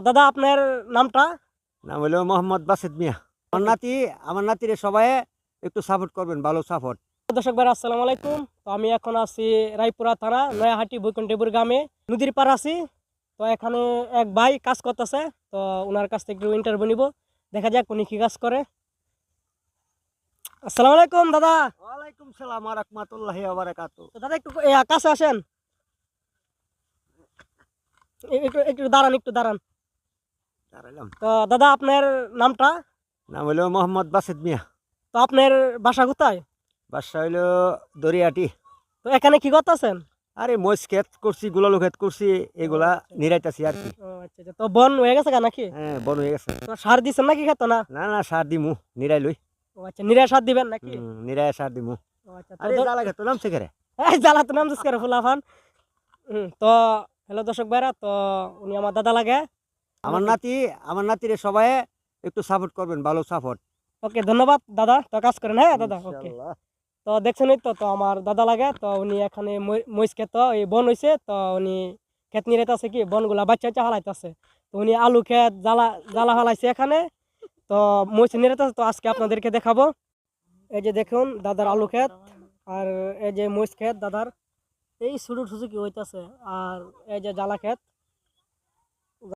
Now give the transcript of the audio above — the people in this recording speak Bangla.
দাদা আপনার নামটা? নাম হলো মোহাম্মদ বাসেদ মিয়া। আমার নাতিরে সবাই একটু সাপোর্ট করবেন, ভালো সাপোর্ট। দর্শক ভাই আসসালামু আলাইকুম। তো আমি এখন আছি রায়পুরা থানা নয়াহাটি বৈকুণ্ঠপুর গ্রামে নদীর পার আছি। তো এখানে এক ভাই কাজ করতেছে, তো ওনার কাছ থেকে একটু ইন্টারভিউ নিব, দেখা যাক উনি কি কাজ করে। আসসালামু আলাইকুম দাদা। ওয়ালাইকুম সালাম ওয়া রাহমাতুল্লাহি ওয়া বারাকাতুহু। তো দাদা একটু কাছে আসেন, একটু একটু দাঁড়ান, একটু দাঁড়ান। দাঁড়ালাম। তো দাদা আপনার নামটা? নাম হলো মোহাম্মদ বাসেদ মিয়া। তো আপনার বাসা কোথায়? বাসা হইলো দরিয়াটি। তো এখানে কি করতেছেন? আরে মরিচ ক্ষেত করছি, গুলালু ক্ষেত করছি, এগুলা নিরাইতাছি আর কি। ও আচ্ছা আচ্ছা। তো বন হয়ে গেছে গা নাকি? হ্যাঁ, বন হয়ে গেছে। তো সার দিচ্ছেন নাকি খেত না? না না, সার দিমু, নিরাই লই। ও আচ্ছা, নিরা সার দিবেন নাকি? নিরাই সার দিমু। ও আচ্ছা। আরে জ্বালা খেত নামছে কেরে। জ্বালা তো নাম করে ফুলাফান। তো হ্যালো দর্শক ভাইরা, তো উনি আমার দাদা লাগে। আমার নাতিরে সবাই একটু সাপোর্ট করবেন, ভালো সাপোর্ট। ওকে, ধন্যবাদ দাদা। তো কাজ করেন, হ্যাঁ দাদা। ওকে। ইনশাআল্লাহ। তো দেখছেনই তো আমার দাদা লাগে। তো উনি এখানে মহিষ ক্ষেত এই বন হয়েছে, তো উনি ক্ষেত নিয়ে আছে কি বনগুলা বাচ্চা বাচ্চা হালাইতেছে। তো উনি আলু ক্ষেত জ্বালা জ্বালা হালাইছে এখানে। তো মহিষ নিয়ে আছে, তো আজকে আপনাদেরকে দেখাবো। এই যে দেখুন দাদার আলু ক্ষেত, আর এই যে মহিষ ক্ষেত দাদার এই ছোট সুজুকি হইতাছে, আর এই যে জ্বালা ক্ষেত।